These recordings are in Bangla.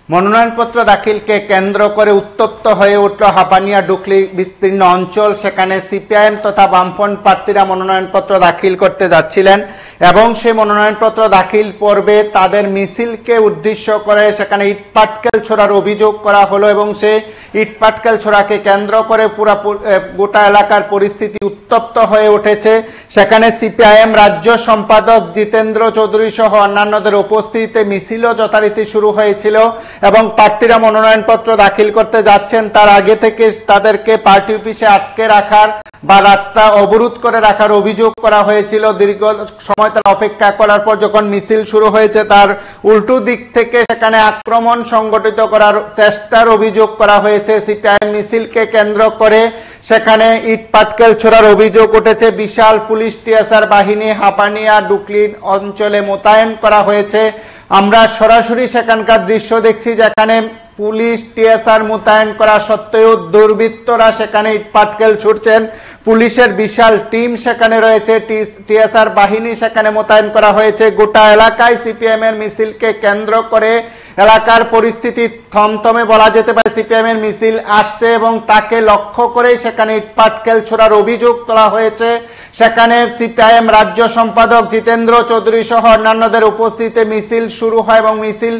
মনোনয়নপত্র দাখিলকে কেন্দ্র করে উত্তপ্ত হয়ে উঠল হাপানিয়া ডুকলি বিস্তীর্ণ অঞ্চল। সেখানে সিপিআইএম তথা বামফ্রন্ট প্রার্থীরা মনোনয়নপত্র দাখিল করতে যাচ্ছিলেন এবং সেই মনোনয়নপত্র দাখিল পর্বে তাদের মিছিলকে উদ্দেশ্য করে সেখানে ইটপাটকেল ছোড়ার অভিযোগ করা হলো এবং সেই ইটপাটকেল ছোড়াকে কেন্দ্র করে পুরো গোটা এলাকার পরিস্থিতি উত্তপ্ত হয়ে উঠেছে। সেখানে সিপিআইএম রাজ্য সম্পাদক জিতেন্দ্র চৌধুরী সহ অন্যান্যদের উপস্থিতিতে মিছিলও যথারীতি শুরু হয়েছিল এবং প্রার্থীরা মনোনয়নপত্র দাখিল করতে যাচ্ছেন তার আগে থেকে তাদেরকে পার্টি অফিসে আটকে রাখার বা রাস্তা অবরোধ করে রাখার অভিযোগ করা হয়েছিল। দীর্ঘ সময় তারা অপেক্ষা করার পর যখন মিছিল শুরু হয়েছে তার উল্টো দিক থেকে সেখানে আক্রমণ সংগঠিত করার চেষ্টার অভিযোগ করা হয়েছে। সিপিআইএম মিছিলকে কেন্দ্র করে সেখানে ইট পাটকেল ছোড়ার অভিযোগ উঠেছে। বিশাল পুলিশ টিএসআর বাহিনী হাপানিয়া ডুকলি অঞ্চলে মোতায়েন করা হয়েছে। আমরা সরাসরি সেখানকার দৃশ্য দেখছি যেখানে পুলিশ টিএসআর মোতায়েন করা সত্ত্বেও দুর্বৃত্তরা সেখানে ইটপাটকেল ছুড়ছেন। পুলিশের বিশাল টিম সেখানে রয়েছে, টিএসআর বাহিনী সেখানে মোতায়েন করা হয়েছে। গোটা এলাকায় সিপিএম এর মিছিলকে কেন্দ্র করে এলাকার পরিস্থিতি থমথমে বলা যেতে পারে। সিপিএম এর মিছিল আসছে এবং তাকে লক্ষ্য করে সেখানে ইটপাটকেল ছোড়ার অভিযোগ তোলা হয়েছে। সেখানে সিপিআইএম রাজ্য সম্পাদক জিতেন্দ্র চৌধুরী সহ অন্যান্যদের উপস্থিতিতে মিছিল শুরু হয় এবং মিছিল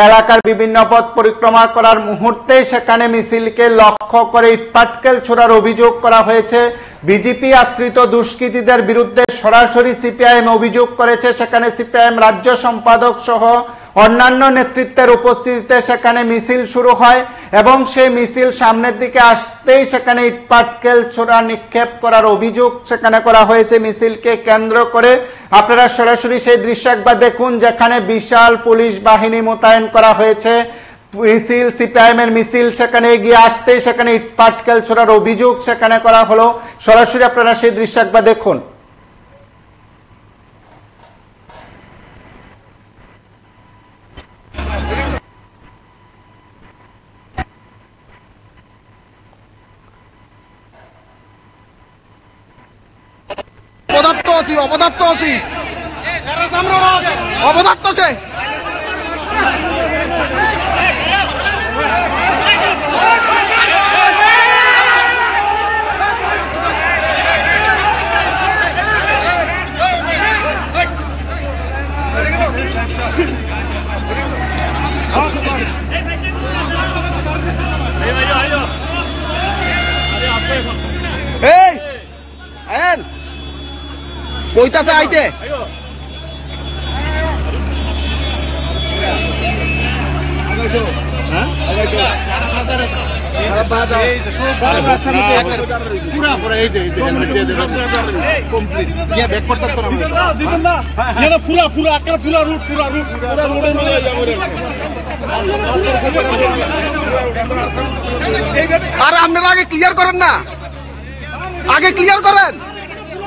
এলাকার বিভিন্ন পথ পরিক্রমা করার মুহূর্তে সেখানে মিছিলকে লক্ষ্য করে ইটপাটকেল ছোড়ার অভিযোগ করা হয়েছে। বিজেপি আশ্রিত দুষ্কৃতীদের বিরুদ্ধে সরাসরি সিপিআইএম অভিযোগ করেছে। সেখানে সিপিআইএম রাজ্য সম্পাদক সহ অন্যান্য নেতৃত্বের উপস্থিতিতে সেখানে মিছিল শুরু হয় এবং সেই মিছিল সামনের দিকে আসতেই সেখানে ইটপাটকেল ছোড়া নিক্ষেপ করার অভিযোগ সেখানে করা হয়েছে মিছিলকে কেন্দ্র করে। আপনারা সরাসরি সেই দৃশ্য একবার দেখুন যেখানে বিশাল পুলিশ বাহিনী মোতায়েন করা হয়েছে। মিছিল সিপিআইএম এর মিছিল সেখানে এগিয়ে আসতেই সেখানে ইটপাটকেল ছোড়ার অভিযোগ সেখানে করা হলো। সরাসরি আপনারা সেই দৃশ্য একবার দেখুন। অপদার্থ আছি অপদার্থ সে কইতাছে আইতে আর আপনারা আগে ক্লিয়ার করেন না, আগে ক্লিয়ার করেন,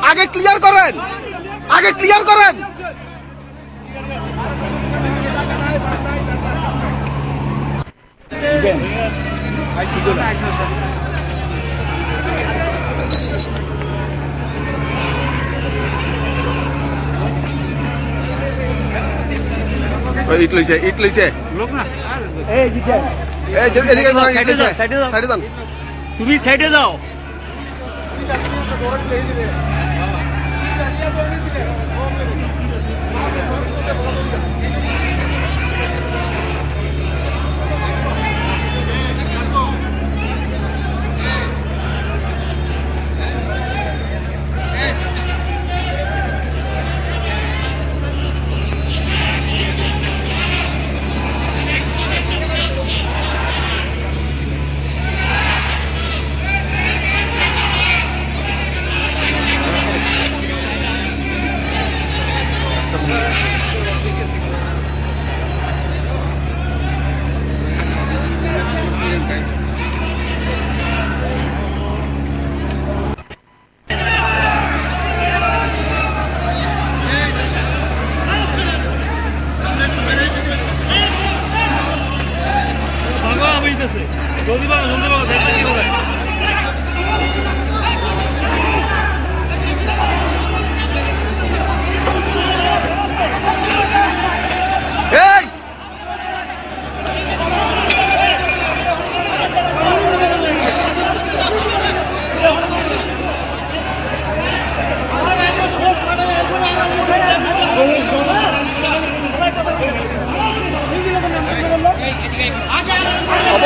আগে ক্লিয়ার করেন, আগে ক্লিয়ার করেন। ইট লইছে, ইট লইছে লোক না, তুমি সাইডে যাও।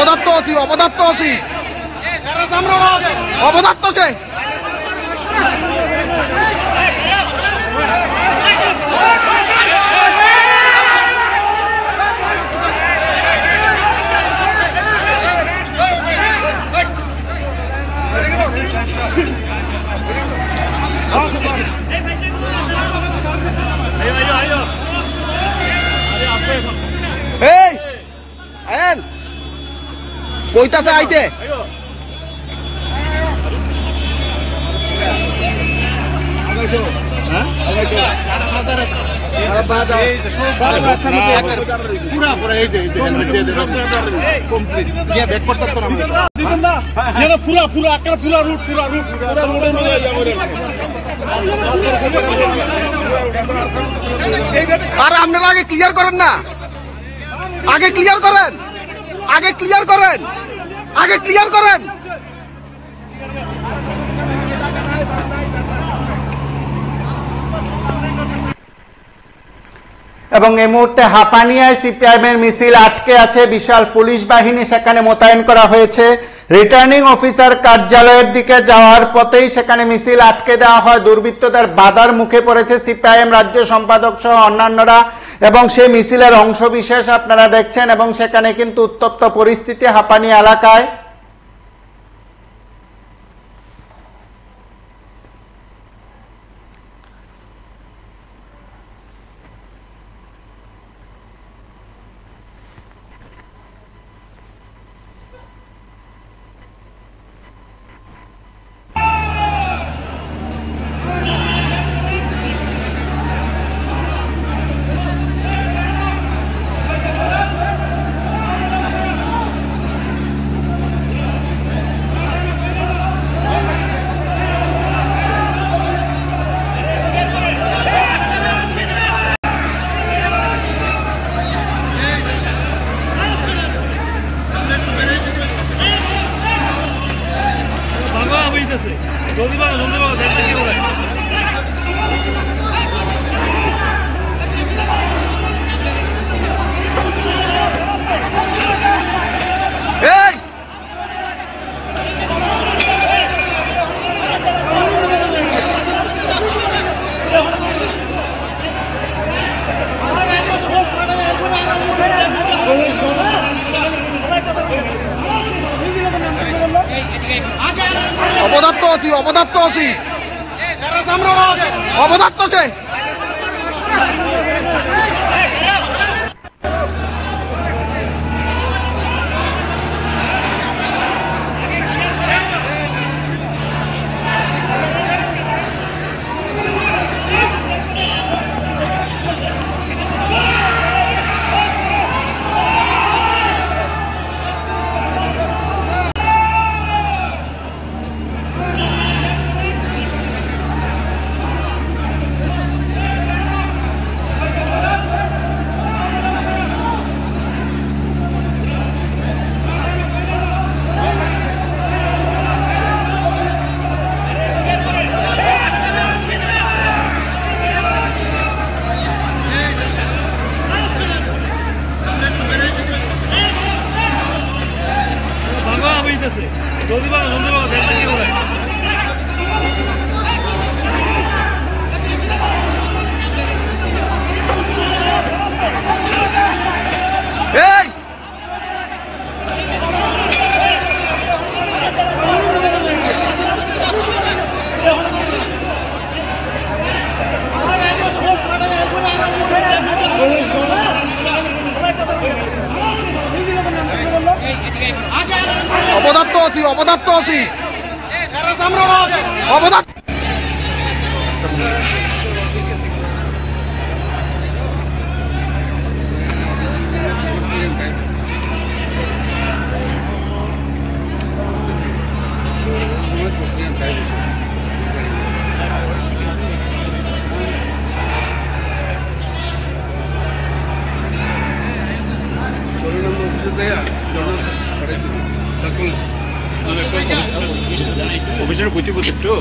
অপদার্থ আছি অপদার্থ সে কইতাছে আইতে আর আপনারা আগে ক্লিয়ার করেন না, আগে ক্লিয়ার করেন, আগে ক্লিয়ার করেন, আগে ক্লিয়ার করেন। এবং এই মুহূর্তে হাপানিয়ায় সিপিআইএমের মিছিল আটকে আছে, বিশাল পুলিশ বাহিনী সেখানে মোতায়েন করা হয়েছে। রিটার্নিং অফিসার কার্যালয়ের দিকে যাওয়ার পথেই সেখানে মিছিল আটকে দেওয়া হয়, দুর্বৃত্তদের বাধার মুখে পড়েছে সিপিআইএম রাজ্য সম্পাদক সহ অন্যান্যরা এবং সেই মিছিলের অংশবিশেষ আপনারা দেখছেন এবং সেখানে কিন্তু উত্তপ্ত পরিস্থিতি হাপানিয়া এলাকায়। অপদার্থ আছি অপদার্থ সে অপদার্থ আছি অপদার্থ অফিসের বুঝতে বুঝতো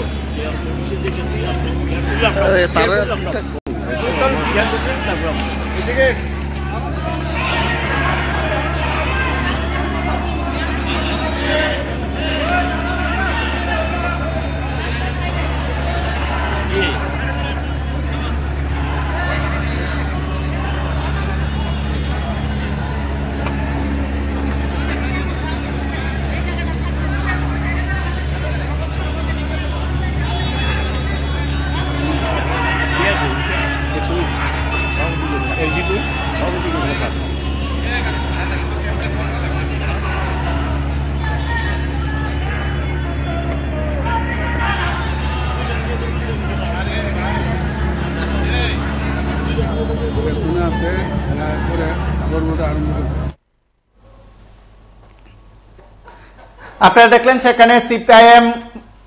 আপনারা দেখলেন সেখানে সিপিআইএম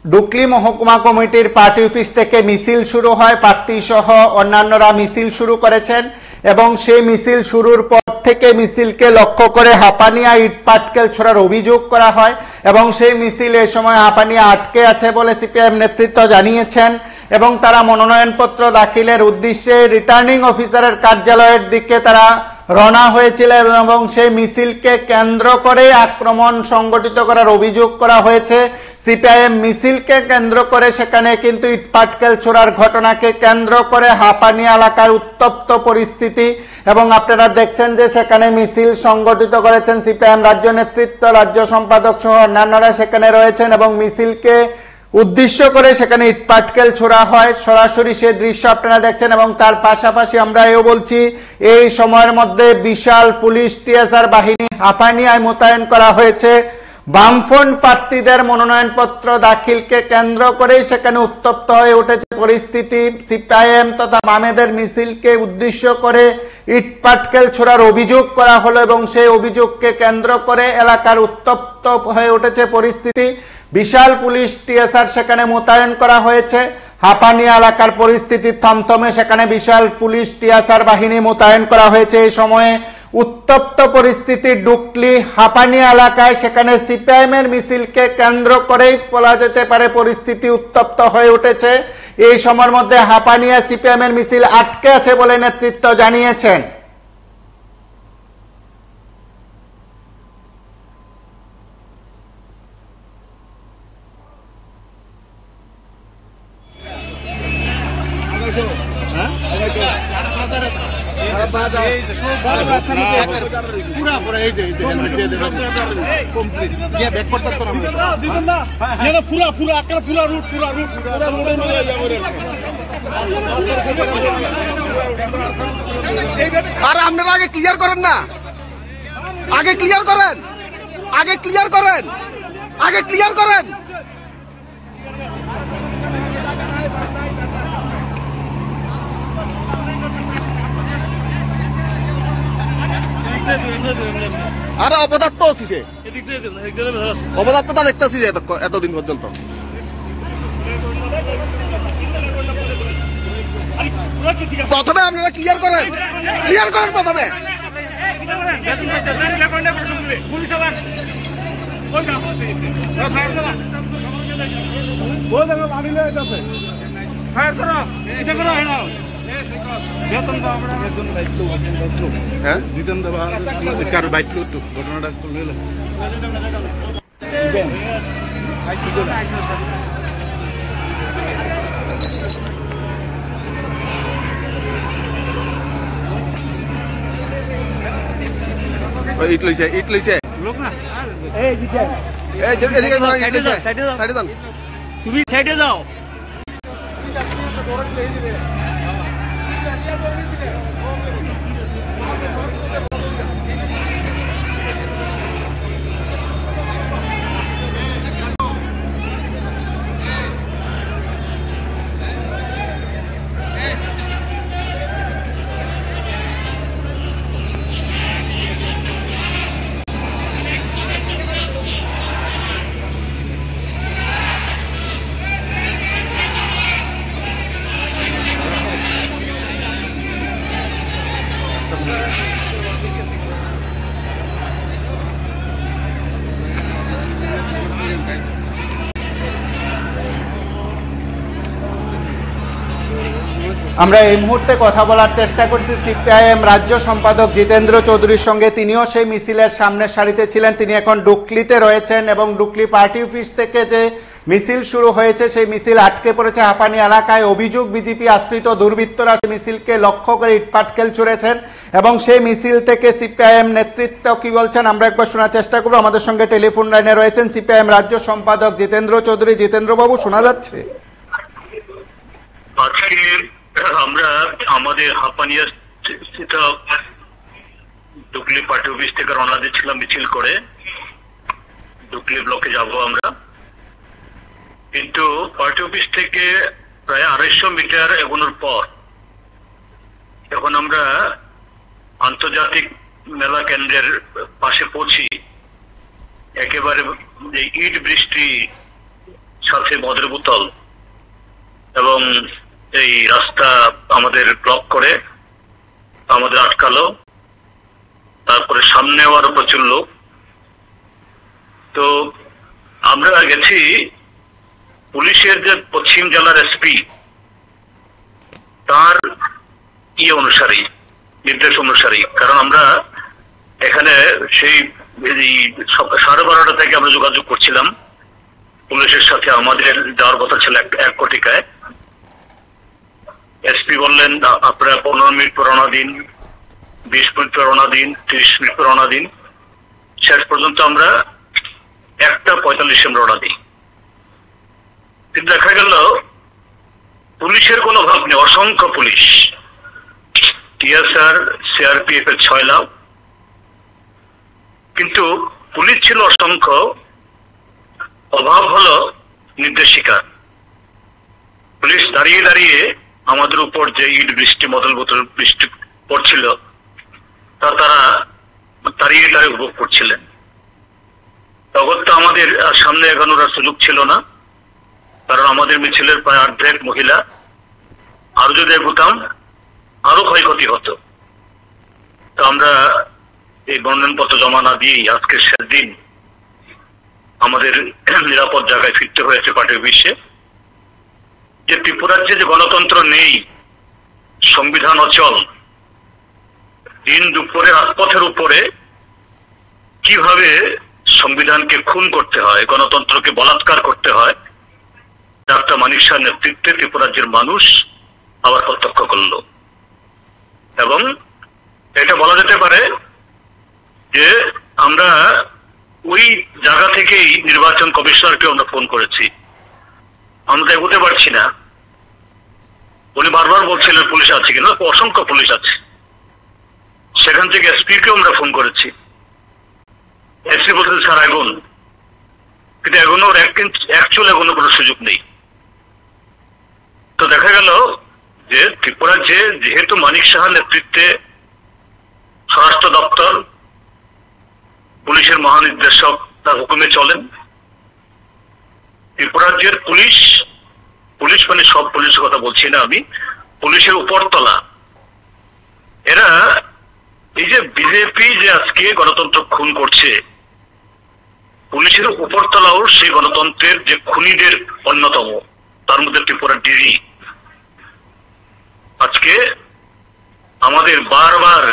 ডুকলি মহকুমা কমিটির পার্টি অফিস থেকে মিছিল শুরু হয়, প্রার্থী সহ অন্যান্যরা মিছিল শুরু করেছেন এবং সেই মিছিল শুরুর পর থেকে মিছিলকে লক্ষ্য করে হাঁপানিয়া ইট পাটকেল ছোড়ার অভিযোগ করা হয় এবং সেই মিছিল এই সময় হাঁপানিয়া আটকে আছে বলে সিপিআইএম নেতৃত্ব জানিয়েছেন এবং তারা মনোনয়নপত্র দাখিলের উদ্দেশ্যে রিটার্নিং অফিসারের কার্যালয়ের দিকে তারা রওনা হয়েছিলেন এবং সেই মিছিলকে কেন্দ্র করে আক্রমণ সংগঠিত করার অভিযোগ করা হয়েছে। সিপিআইএম মিছিলকে কেন্দ্র করে সেখানে কিন্তু ইটপাটকেল ছোড়ার ঘটনাকে কেন্দ্র করে হাঁপানিয়া এলাকার উত্তপ্ত পরিস্থিতি এবং আপনারা দেখছেন যে সেখানে মিছিল সংগঠিত করেছেন সিপিআইএম রাজ্য নেতৃত্ব, রাজ্য সম্পাদক সহ অন্যান্যরা সেখানে রয়েছেন এবং মিছিলকে উদ্দেশ্য করে সেখানে ইটপাটকেল ছোড়া হয়। সরাসরি সে দৃশ্য আপনারা দেখছেন এবং তার পাশাপাশি আমরা এও বলছি এই সময়ের মধ্যে বিশাল পুলিশ টিএসআর বাহিনী হাঁপানিয়ায় মোতায়েন করা হয়েছে। বামফ্রন্ট প্রার্থীদের মনোনয়নপত্র দাখিলকে কেন্দ্র করে সেখানে উত্তপ্ত হয়ে উঠেছে পরিস্থিতি। সিপিআইএম তথা বামেদের মিছিলকে উদ্দেশ্য করে ইটপাটকেল ছোড়ার অভিযোগ করা হলো এবং সেই অভিযোগকে কেন্দ্র করে এলাকার উত্তপ্ত হয়ে উঠেছে পরিস্থিতি। বিশাল পুলিশ টিএসআর সেখানে মোতায়েন করা হয়েছে। হাঁপানিয়া এলাকার পরিস্থিতি থমথমে, সেখানে বিশাল পুলিশ টিএসআর বাহিনী মোতায়েন করা হয়েছে। এই সময়ে উত্তপ্ত পরিস্থিতি ডুকলি হাঁপানিয়া এলাকায়, সেখানে সিপিআইএম এর মিছিলকে কেন্দ্র করেই বলা যেতে পারে পরিস্থিতি উত্তপ্ত হয়ে উঠেছে। এই সময়ের মধ্যে হাঁপানিয়া সিপিআইএম এর মিছিল আটকে আছে বলে নেতৃত্ব জানিয়েছেন। আর আপনারা আগে ক্লিয়ার করেন না, আগে ক্লিয়ার করেন, আগে ক্লিয়ার করেন, আগে ক্লিয়ার করেন। আরে অপদার্থ আছে, অপদার্থটা দেখতেছি যে এতদিন পর্যন্ত। প্রথমে আপনারা ক্লিয়ার করেন, ক্লিয়ার করেন প্রথমে। ফায়ার করো, এটা করো, হ্যাঁ জিতেন দেবা কার বাইক একটু ঘটনাটা ইট লইছে, ইট লইছে লোক না, তুমি সাইডে যাও। আমরা এই মুহূর্তে কথা বলার চেষ্টা করছি সিপিআইএম রাজ্য সম্পাদক জিতেন্দ্র চৌধুরীর সঙ্গে। তিনিও সেই মিছিলের সামনের সারিতে ছিলেন। তিনি এখন ডুকলিতে রয়েছেন এবং ডুকলি পার্টি অফিস থেকে যে মিছিল শুরু হয়েছে সেই মিছিল আটকে পড়েছে হাঁপানি এলাকায়। অভিযোগ বিজেপি আশ্রিত দুর্বৃত্তরা সেই মিছিলকে লক্ষ্য করে ইটপাটকেল ছুড়েছেন এবং সেই মিছিল থেকে সিপিআইএম নেতৃত্ব কি বলছেন আমরা একবার শোনার চেষ্টা করবো। আমাদের সঙ্গে টেলিফোন লাইনে রয়েছেন সিপিআইএম রাজ্য সম্পাদক জিতেন্দ্র চৌধুরী। জিতেন্দ্র বাবু, শোনা যাচ্ছে? আজকে আমরা আমাদের হাঁপানিয়া ডুকলি পার্টি অফিস থেকে রওনা দিচ্ছিলাম মিছিল করে। ডুকলি ব্লকে যাব আমরা, কিন্তু পার্টি অফিস থেকে প্রায় 250 মিটার এগোনোর পর এখন আমরা আন্তর্জাতিক মেলা কেন্দ্রের পাশে পৌঁছি। একেবারে ইট বৃষ্টি, সাথে মদের বোতল এবং এই রাস্তা আমাদের ব্লক করে আমাদের আটকালো। তারপরে সামনেও আরো প্রচুর লোক। তো আমরা গেছি পুলিশের যে পশ্চিম জেলার এসপি তার অনুসারী, নির্দেশ অনুসারী। কারণ আমরা এখানে সেই 12:30 থেকে আমরা যোগাযোগ করছিলাম পুলিশের সাথে। আমাদের যাওয়ার কথা ছিল 1 কোটিকায়। এসপি বললেন আপনারা 15 মিনিট পর রওনা দিন, 20 মিনিট পর রওনা দিন, 30 মিনিট পর রওনা দিন। শেষ পর্যন্ত আমরা 1:45 রওনা দিই। কিন্তু দেখা গেল পুলিশের কোনো অভাব নেই, অসংখ্য পুলিশ, টিএসআর, সিআরপিএফ এর 6 লাখ, কিন্তু পুলিশ ছিল অসংখ্য। অভাব হলো নির্দেশিকা। পুলিশ দাঁড়িয়ে দাঁড়িয়ে আমাদের উপর যে ইট বৃষ্টি, মদল বোতল বৃষ্টি পড়ছিল তা তারা দাঁড়িয়ে দাঁড়িয়ে উপভোগ করছিলেন। তখন তো আমাদের সামনে এগোনোর সুযোগ ছিল না, কারণ আমাদের মিছিলের প্রায় অর্ধেক মহিলা। আরো যদি এগোতাম আরো ক্ষয়ক্ষতি হতো। তো আমরা এই মনোনয়নপত্র জমা না দিয়েই আজকে শেষ দিন আমাদের নিরাপদ জায়গায় ফিরতে হয়েছে পার্টি অফিসে। যে ত্রিপুরাজ্যে যে গণতন্ত্র নেই, সংবিধান অচল, দিন দুপুরে রাজপথের উপরে কিভাবে সংবিধানকে খুন করতে হয়, গণতন্ত্রকে বলাৎকার করতে হয়, ডাক্তার মানিক শাহর নেতৃত্বে ত্রিপুরাজ্যের মানুষ আবার প্রত্যক্ষ করল। এবং এটা বলা যেতে পারে যে আমরা ওই জায়গা থেকেই নির্বাচন কমিশনারকে আমরা ফোন করেছি। আমরা এগোতে পারছি না। উনি বারবার বলছিলেন পুলিশ আছে কিনা, অসংখ্য পুলিশ আছে। সেখান থেকে এসপিকেও আমরা ফোন করেছি। এসপি বলছেন স্যার এগোন, কিন্তু এগোনোর অ্যাকচুয়াল এগোনোর কোনো সুযোগ নেই। তো দেখা গেল যে ত্রিপুরার যেহেতু মানিক সাহার নেতৃত্বে স্বরাষ্ট্র দপ্তর, পুলিশের মহানির্দেশক তার হুকুমে চলেন, ত্রিপুরাজ্যের পুলিশ মানে সব পুলিশের কথা বলছি না আমি, পুলিশের উপরতলা, এরা এই যে বিজেপি যে আজকে গণতন্ত্র খুন করছে, পুলিশের উপরতলাও সেই গণতন্ত্রের যে খুনিদের অন্যতম, তার মধ্যে ত্রিপুরার ডিজি। আজকে আমাদের বারবার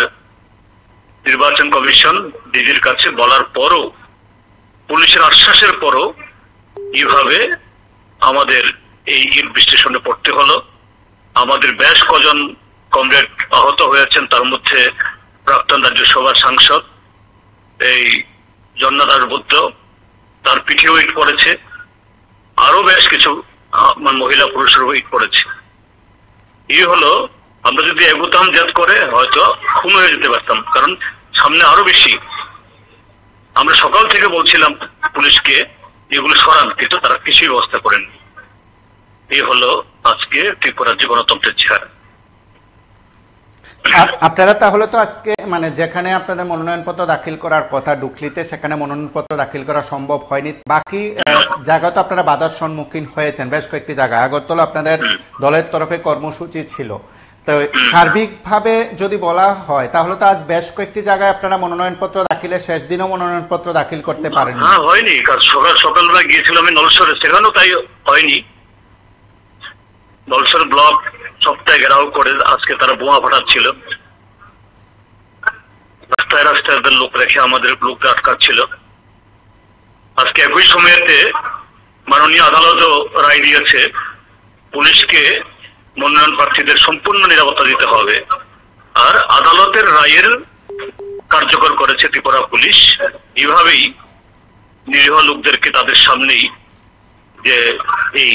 নির্বাচন কমিশন ডিজির কাছে বলার পরও, পুলিশের আশ্বাসের পরও এইভাবে আমাদের এই ইট বৃষ্টির সামনে পড়তে হলো। আমাদের বেশ কজন কমরেড আহত হয়েছেন, তার মধ্যে প্রাক্তন রাজ্যসভার সাংসদ এই জন্না দাশগুপ্ত, তার পিঠেও ইট পড়েছে। আরো বেশ কিছু মহিলা পুরুষেরও ইট পড়েছে। এই হলো, আমরা যদি এগোতাম জেদ করে হয়তো খুন হয়ে যেতে পারতাম, কারণ সামনে আরো বেশি। আমরা সকাল থেকে বলছিলাম পুলিশকে এগুলো সরান, কিন্তু তারা কিছুই ব্যবস্থা করেন। এই হলো আজকে ত্রিপুরার যে গণতন্ত্রের চেহারা। আপনারা তাহলে তো আজকে মানে যেখানে আপনাদের মনোনয়নপত্র দাখিল করার কথা ডুকলিতে, সেখানে মনোনয়নপত্র দাখিল করা সম্ভব হয়নি। বাকি জায়গা তো আপনারা বাধার সম্মুখীন হয়েছেন বেশ কয়েকটি জায়গায়। আগরতলা আপনাদের দলের তরফে কর্মসূচি ছিল। তো সার্বিকভাবে যদি বলা হয় তাহলে তো আজ বেশ কয়েকটি জায়গায় আপনারা মনোনয়নপত্র দাখিলের শেষ দিনও মনোনয়নপত্র দাখিল করতে পারেন। হ্যাঁ, হয়নি। সকালবেলা গিয়েছিলাম আমি নলসরে, সেখানেও তাই হয়নি। নলসর ব্লক সপ্তাহে ঘেরাও করে আজকে তারা বোমা ফাটাচ্ছিল, রাস্তায় রাস্তায় লোক রেখে আমাদের লোককে আটকাচ্ছিল। আজকে একই সময়েতে মাননীয় আদালতও রায় দিয়েছে পুলিশকে মনোনয়ন প্রার্থীদের সম্পূর্ণ নিরাপত্তা দিতে হবে। আর আদালতের রায়ের কার্যকর করেছে ত্রিপুরা পুলিশ। এইভাবেই নিরীহ লোকদেরকে তাদের সামনেই যে এই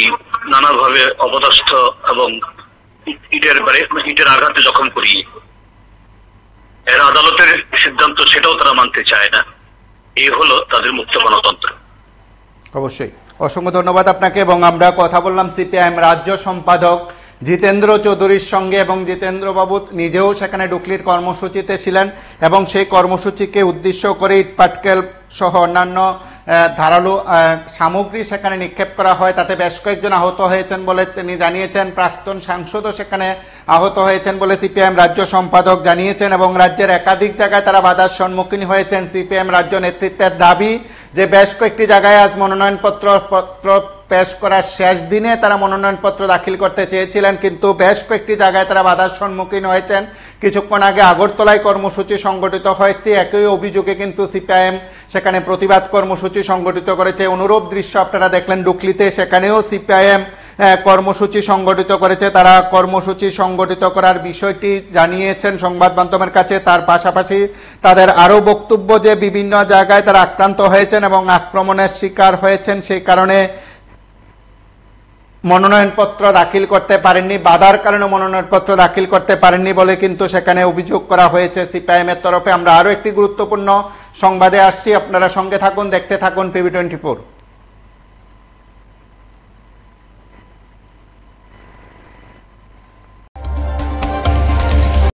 নানাভাবে অপদস্থ এবং ইটের আঘাতে জখম করিয়ে, এর আদালতের সিদ্ধান্ত সেটাও তারা মানতে চায় না। এই হলো তাদের মুক্ত গণতন্ত্র। অবশ্যই অসংখ্য ধন্যবাদ আপনাকে। এবং আমরা কথা বললাম সিপিআইএম রাজ্য সম্পাদক জিতেন্দ্র চৌধুরীর সঙ্গে, এবং জিতেন্দ্র বাবু নিজেও সেখানে ডুকলির কর্মসূচিতে ছিলেন এবং সেই কর্মসূচিকে উদ্দেশ্য করে ইটপাটকেল সহ অন্যান্য ধারালো সামগ্রী সেখানে নিক্ষেপ করা হয়। তাতে বেশ কয়েকজন আহত হয়েছেন বলে তিনি জানিয়েছেন। প্রাক্তন সাংসদও সেখানে আহত হয়েছেন বলে সিপিআইএম রাজ্য সম্পাদক জানিয়েছেন এবং রাজ্যের একাধিক জায়গায় তারা বাধার সম্মুখীন হয়েছেন। সিপিআইএম রাজ্য নেতৃত্বের দাবি যে বেশ কয়েকটি জায়গায় আজ মনোনয়নপত্র পেশ করার শেষ দিনে তারা মনোনয়নপত্র দাখিল করতে চেয়েছিলেন, কিন্তু বেশ কয়েকটি জায়গায় তারা বাধার সম্মুখীন হয়েছেন। কিছুক্ষণ আগে আগরতলায় কর্মসূচি সংগঠিত হয়েছে, একই অভিযোগে কিন্তু সিপিআইএম সেখানে প্রতিবাদ কর্মসূচি সংগঠিত করেছে। অনুরূপ দৃশ্য আপনারা দেখলেন ডুকলিতে, সেখানেও সিপিআইএম কর্মসূচি সংগঠিত করেছে। তারা কর্মসূচি সংগঠিত করার বিষয়টি জানিয়েছেন সংবাদ মাধ্যমের কাছে। তার পাশাপাশি তাদের আরো বক্তব্য যে বিভিন্ন জায়গায় তারা আক্রান্ত হয়েছেন এবং আক্রমণের শিকার হয়েছেন, সেই কারণে মনোনয়নপত্র দাখিল করতে পারেননি, বাধার কারণে মনোনয়নপত্র দাখিল করতে পারেননি বলে কিন্তু সেখানে অভিযোগ করা হয়েছে সিপিআইএম এর তরফে। আমরা আরো একটি গুরুত্বপূর্ণ সংবাদে আসছি, আপনারা সঙ্গে থাকুন, দেখতে থাকুন PB24।